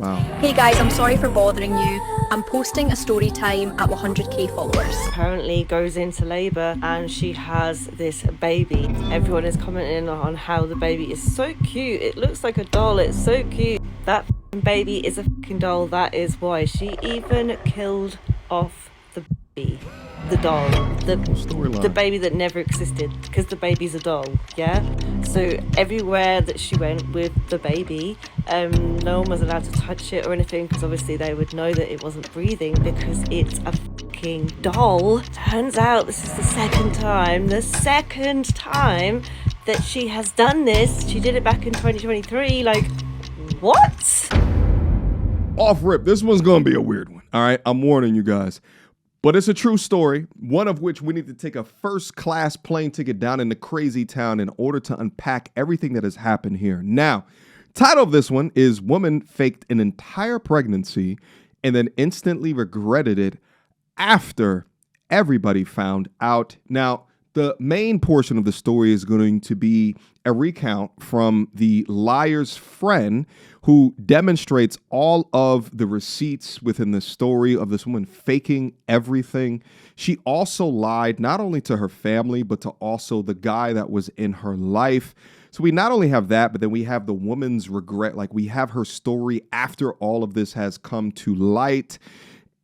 Wow. Hey guys, I'm sorry for bothering you. I'm posting a story time at 100k followers. Apparently goes into labour and she has this baby. Everyone is commenting on how the baby is so cute. It looks like a doll. It's so cute. That baby is a fucking doll. That is why she even killed off the baby. The doll, the baby that never existed, because the baby's a doll, yeah? So everywhere that she went with the baby, no one was allowed to touch it or anything, because obviously they would know that it wasn't breathing because it's a fucking doll. Turns out this is the second time that she has done this. She did it back in 2023, like, what? Off rip, this one's gonna be a weird one, all right? I'm warning you guys. But it's a true story, one of which we need to take a first-class plane ticket down into crazy town in order to unpack everything that has happened here. Now, title of this one is Woman Faked an Entire Pregnancy and then Instantly Regretted It After Everybody Found Out. Now, the main portion of the story is going to be a recount from the liar's friend who demonstrates all of the receipts within the story of this woman faking everything. She also lied not only to her family, but to also the guy that was in her life. So we not only have that, but then we have the woman's regret. Like, we have her story after all of this has come to light.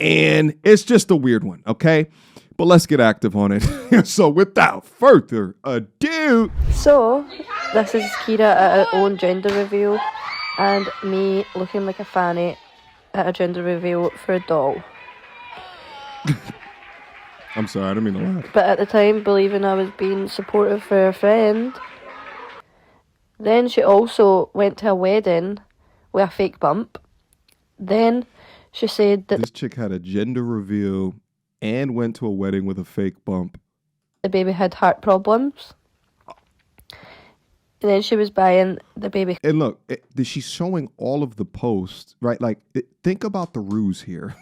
And it's just a weird one, okay? But let's get active on it. So without further ado. So, this is Kira at her own gender reveal and me looking like a fanny at a gender reveal for a doll. I'm sorry, I didn't mean to laugh. But at the time, believing I was being supportive for her friend. Then she also went to a wedding with a fake bump. Then she said that this chick had a gender reveal and went to a wedding with a fake bump. The baby had heart problems. And then she was buying the baby. And look, she's showing all of the posts, right? Like, think about the ruse here.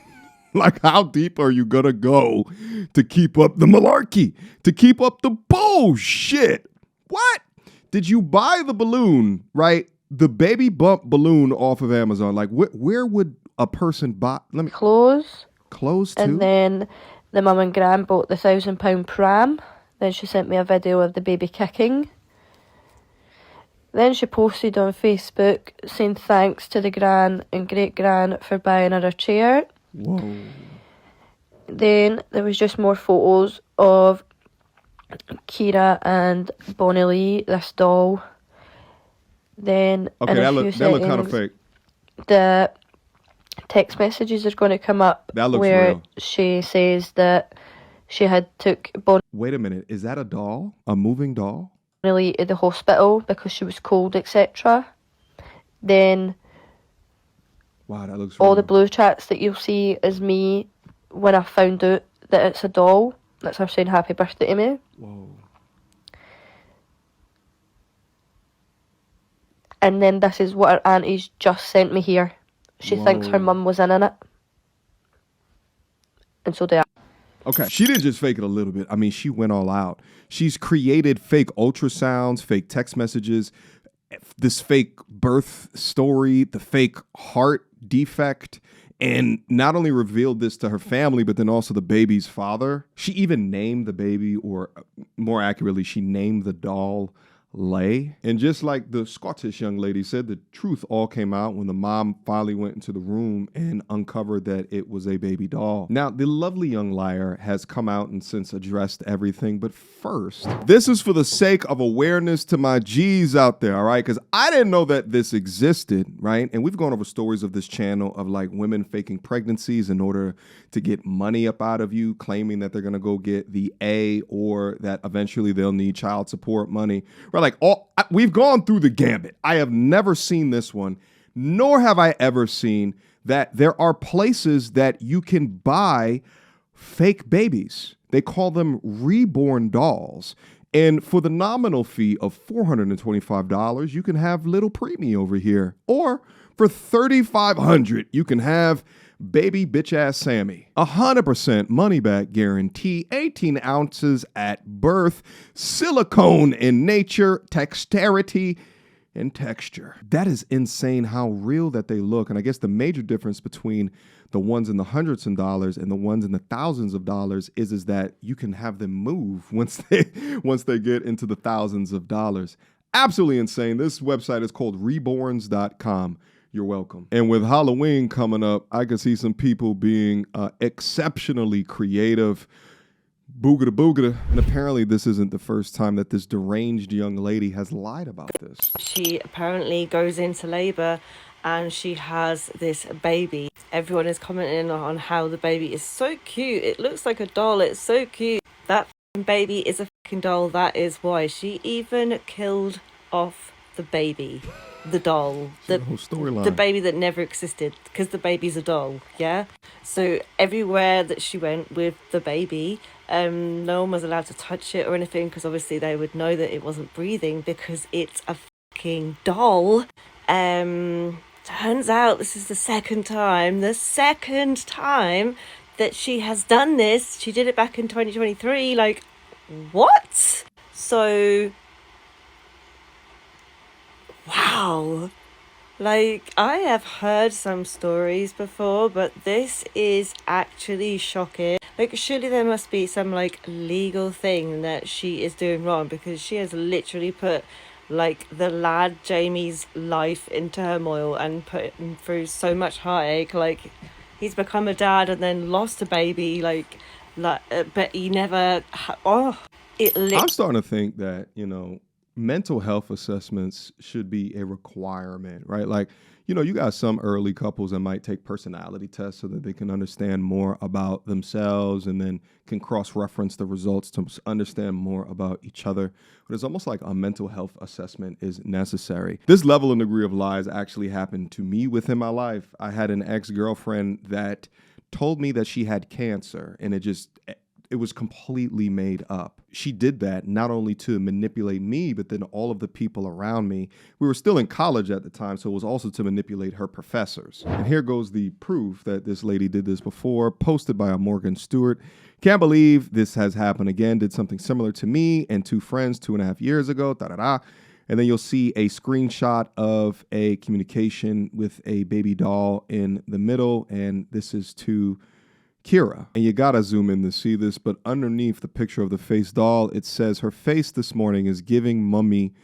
Like, how deep are you going to go to keep up the malarkey? To keep up the bullshit? What? Did you buy the balloon, right? The baby bump balloon off of Amazon? Like, where would a person buy? Clothes too? And then the mum and gran bought the £1,000 pram. Then she sent me a video of the baby kicking. Then she posted on Facebook saying thanks to the gran and great gran for buying her a chair. Whoa. Then there was just more photos of Kira and Bonnie Lee, this doll. Then okay, that looked kind of fake. The text messages are going to come up where real. She says that she had took Bonnie Wait a minute, is that a doll? A moving doll? Lee to the hospital because she was cold, etc. Then wow, that looks all real. the blue chats that you'll see is me when I found out that it's a doll. That's her saying happy birthday to me. Whoa. And then this is what her aunties just sent me here. She thinks her mum was in it. And so they are. Okay, she didn't just fake it a little bit. I mean, she went all out. She's created fake ultrasounds, fake text messages, this fake birth story, the fake heart defect, and not only revealed this to her family, but then also the baby's father. She even named the baby, or more accurately, she named the doll Lay. And just like the Scottish young lady said, the truth all came out when the mom finally went into the room and uncovered that it was a baby doll. Now, the lovely young liar has come out and since addressed everything. But first, this is for the sake of awareness to my G's out there, all right? Because I didn't know that this existed, right? And we've gone over stories of this channel of like women faking pregnancies in order to get money up out of you, claiming that they're going to go get the A, or that eventually they'll need child support money, right? Like, we've gone through the gambit. I have never seen this one, nor have I ever seen that there are places that you can buy fake babies. They call them reborn dolls. And for the nominal fee of $425, you can have little preemie over here. Or for $3,500, you can have baby bitch-ass Sammy. 100% money-back guarantee, 18 ounces at birth, silicone in nature, dexterity, and texture. That is insane how real that they look. And I guess the major difference between the ones in the hundreds of dollars and the ones in the thousands of dollars is that you can have them move once they get into the thousands of dollars. Absolutely insane. This website is called reborns.com. You're welcome. And with Halloween coming up, I could see some people being exceptionally creative. Boogada boogada. And apparently this isn't the first time that this deranged young lady has lied about this. She apparently goes into labor and she has this baby. Everyone is commenting on how the baby is so cute. It looks like a doll. It's so cute. That baby is a doll. That is why she even killed off the baby. The doll, the whole storyline, the baby that never existed, because the baby's a doll. Yeah, so everywhere that she went with the baby, no one was allowed to touch it or anything, because obviously they would know that it wasn't breathing because it's a fucking doll. Turns out this is the second time that she has done this. She did it back in 2023. Like, what? So wow. Like, I have heard some stories before, but this is actually shocking. Like, surely there must be some, like, legal thing that she is doing wrong, because she has literally put, like, the lad Jamie's life in turmoil and put him through so much heartache. Like, he's become a dad and then lost a baby, but he never... I'm starting to think that, mental health assessments should be a requirement, right? Like, you got some early couples that might take personality tests so that they can understand more about themselves and then can cross-reference the results to understand more about each other. But it's almost like a mental health assessment is necessary. This level and degree of lies actually happened to me within my life. I had an ex-girlfriend that told me that she had cancer, and it was completely made up. She did that not only to manipulate me, but then all of the people around me. We were still in college at the time, so it was also to manipulate her professors. And here goes the proof that this lady did this before, posted by a Morgan Stewart. Can't believe this has happened again. Did something similar to me and two friends 2.5 years ago. Da-da-da. And then you'll see a screenshot of a communication with a baby doll in the middle, and this is to Kira. And you gotta zoom in to see this, but underneath the picture of the face doll, it says, her face this morning is giving mommy,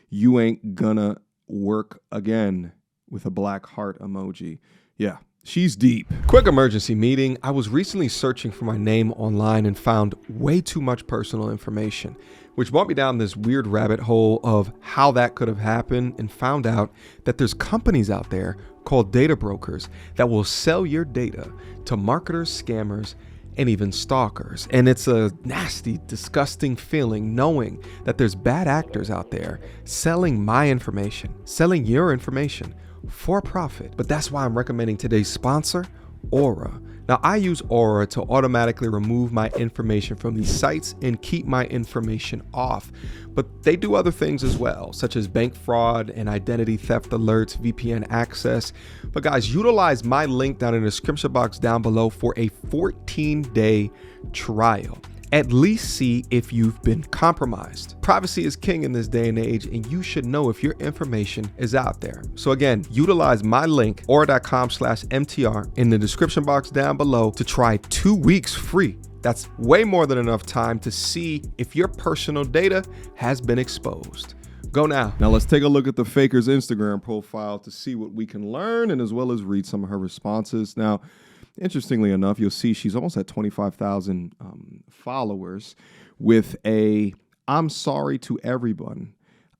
you ain't gonna work again, with a black heart emoji. Yeah, she's deep. Quick emergency meeting. I was recently searching for my name online and found way too much personal information, which brought me down this weird rabbit hole of how that could have happened, and found out that there's companies out there called data brokers that will sell your data to marketers, scammers, and even stalkers. And it's a nasty, disgusting feeling knowing that there's bad actors out there selling my information, selling your information for profit. But that's why I'm recommending today's sponsor, Aura. Now, I use Aura to automatically remove my information from these sites and keep my information off. But they do other things as well, such as bank fraud and identity theft alerts, VPN access. But guys, utilize my link down in the description box down below for a 14-day trial. At least see if you've been compromised. Privacy is king in this day and age, and you should know if your information is out there. So again, utilize my link, aura.com/MTR, in the description box down below to try 2 weeks free. That's way more than enough time to see if your personal data has been exposed. Go now. Now let's take a look at the faker's Instagram profile to see what we can learn, and as well as read some of her responses. Now, interestingly enough, you'll see she's almost at 25,000 followers with a "I'm sorry to everyone.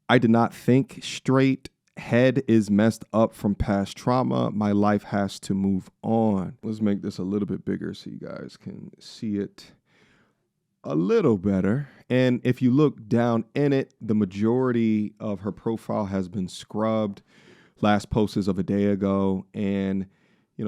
I did not think straight. Head is messed up from past trauma. My life has to move on." Let's make this a little bit bigger so you guys can see it a little better. And if you look down in it, the majority of her profile has been scrubbed. Last post is of a day ago, and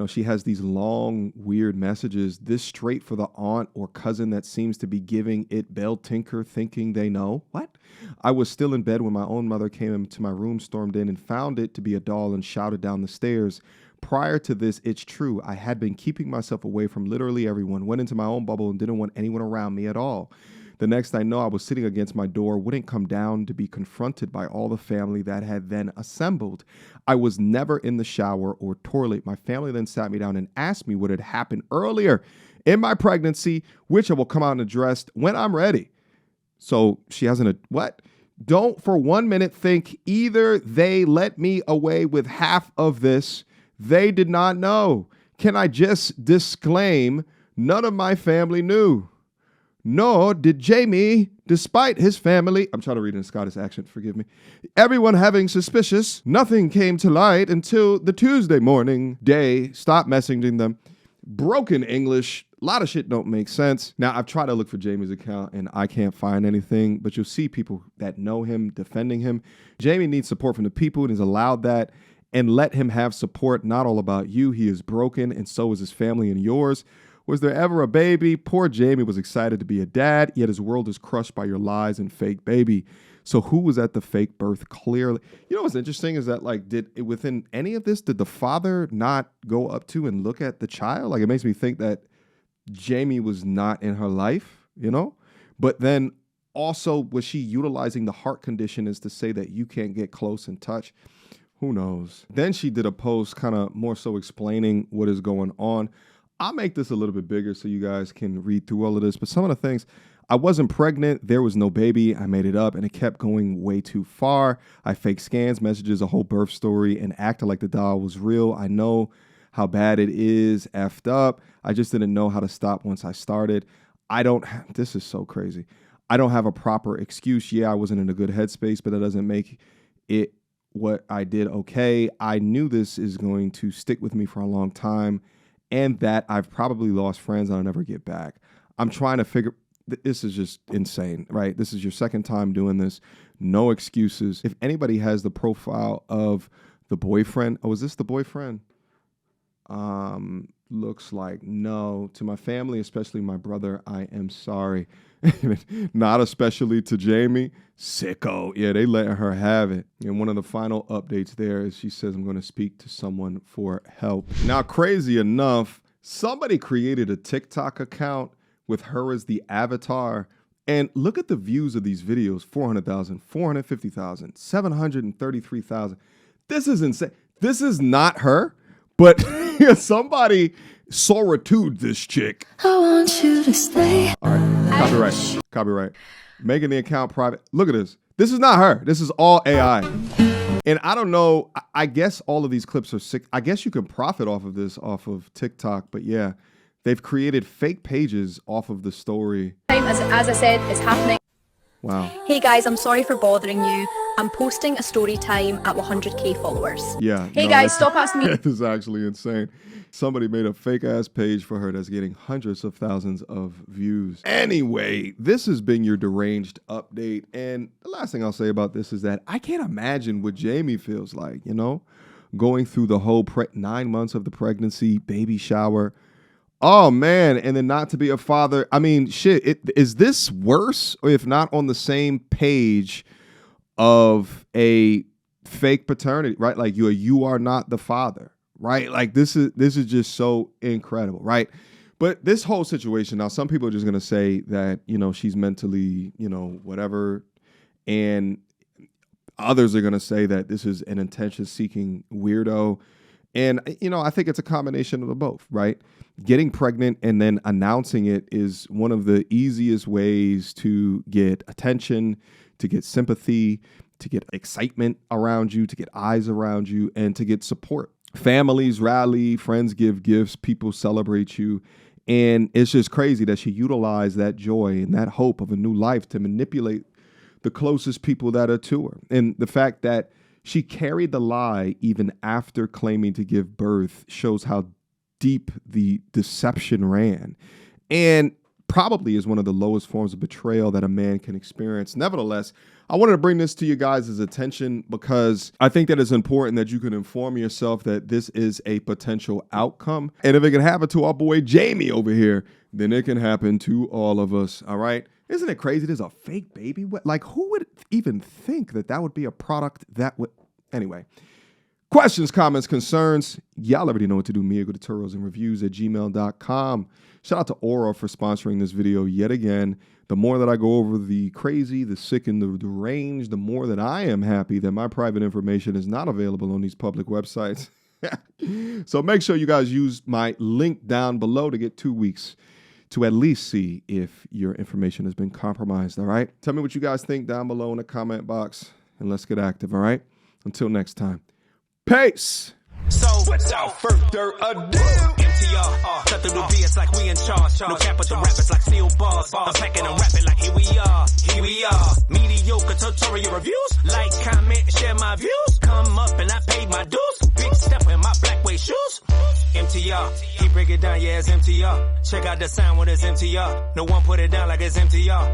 she has these long, weird messages. This straight for the aunt or cousin that seems to be giving it bell tinker, thinking they know. What? I was still in bed when my own mother came into my room, stormed in, and found it to be a doll and shouted down the stairs. Prior to this, it's true. I had been keeping myself away from literally everyone, went into my own bubble and didn't want anyone around me at all. The next I know, I was sitting against my door, wouldn't come down to be confronted by all the family that had then assembled. I was never in the shower or toilet. My family then sat me down and asked me what had happened earlier in my pregnancy, which I will come out and address when I'm ready. So she hasn't, what? Don't for 1 minute think either they let me away with half of this. They did not know. Can I just disclaim, none of my family knew. Nor did Jamie, despite his family, I'm trying to read in a Scottish accent, forgive me, everyone having suspicious, nothing came to light until the Tuesday morning. Stop messaging them. Broken English, a lot of shit don't make sense. Now, I've tried to look for Jamie's account and I can't find anything, but you'll see people that know him defending him. Jamie needs support from the people and is allowed that, and let him have support, not all about you. He is broken and so is his family and yours. Was there ever a baby? Poor Jamie was excited to be a dad, yet his world is crushed by your lies and fake baby. So who was at the fake birth? Clearly. You know what's interesting is that, like, within any of this, did the father not go up to and look at the child? Like, it makes me think that Jamie was not in her life, you know? But then also, was she utilizing the heart condition as to say that you can't get close and touch? Who knows? Then she did a post kind of more so explaining what is going on. I'll make this a little bit bigger so you guys can read through all of this. But some of the things, I wasn't pregnant. There was no baby. I made it up and it kept going way too far. I faked scans, messages, a whole birth story and acted like the doll was real. I know how bad it is, effed up. I just didn't know how to stop once I started. This is so crazy. I don't have a proper excuse. Yeah, I wasn't in a good headspace, but that doesn't make it what I did okay. I knew this is going to stick with me for a long time, and that I've probably lost friends and I'll never get back. I'm trying to figure, this is just insane, right? This is your second time doing this. No excuses. If anybody has the profile of the boyfriend, is this the boyfriend? Looks like no. To my family, especially my brother, I am sorry. Not especially to Jamie. Sicko. Yeah, they let her have it. And one of the final updates there is she says, I'm going to speak to someone for help. Now, crazy enough, somebody created a TikTok account with her as the avatar. And look at the views of these videos. 400,000, 450,000, 733,000. This is insane. This is not her, but somebody soritude this chick. I want you to stay. All right, copyright. Making the account private. Look at this. This is not her. This is all AI. And I don't know. I guess all of these clips are sick. I guess you can profit off of this, off of TikTok. But yeah, they've created fake pages off of the story. As I said, it's happening. Wow. Hey guys, I'm sorry for bothering you. I'm posting a story time at 100k followers. Yeah. Hey guys, stop asking me. This is actually insane. Somebody made a fake ass page for her that's getting hundreds of thousands of views. Anyway, this has been your deranged update. And the last thing I'll say about this is that I can't imagine what Jamie feels like, you know, going through the whole 9 months of the pregnancy, baby shower. Oh man, and then not to be a father. I mean, shit, is this worse, or if not on the same page of a fake paternity, right? Like you are not the father, right? Like this is just so incredible, right? But this whole situation, now some people are just gonna say that, you know, she's mentally, you know, whatever, and others are gonna say that this is an attention-seeking weirdo. And, you know, I think it's a combination of the both, right? Getting pregnant and then announcing it is one of the easiest ways to get attention, to get sympathy, to get excitement around you, to get eyes around you, and to get support. Families rally, friends give gifts, people celebrate you. And it's just crazy that she utilized that joy and that hope of a new life to manipulate the closest people that are to her. And the fact that she carried the lie even after claiming to give birth shows how deep the deception ran, and probably is one of the lowest forms of betrayal that a man can experience. Nevertheless, I wanted to bring this to you guys' attention because I think that it's important that you can inform yourself that this is a potential outcome. And if it can happen to our boy Jamie over here, then it can happen to all of us, all right? Isn't it crazy? There's a fake baby. Like, who would even think that that would be a product that would... Anyway, questions, comments, concerns, y'all already know what to do. Mediocre tutorials and reviews at gmail.com. Shout out to Aura for sponsoring this video yet again. The more that I go over the crazy, the sick, and the deranged, the more that I am happy that my private information is not available on these public websites. So make sure you guys use my link down below to get 2 weeks to at least see if your information has been compromised, all right? Tell me what you guys think down below in the comment box, and let's get active, all right? Until next time, peace! So, without further ado, MTR, cut through the BS like we in charge. No cap with the rappers like steel bars. I'm packing and rapping like here we are. Mediocre tutorial reviews. Like, comment, share my views. Come up and I paid my dues. Big step in my black way shoes. MTR, he break it down, yeah, it's MTR. Check out the sound with his MTR. No one put it down like it's MTR.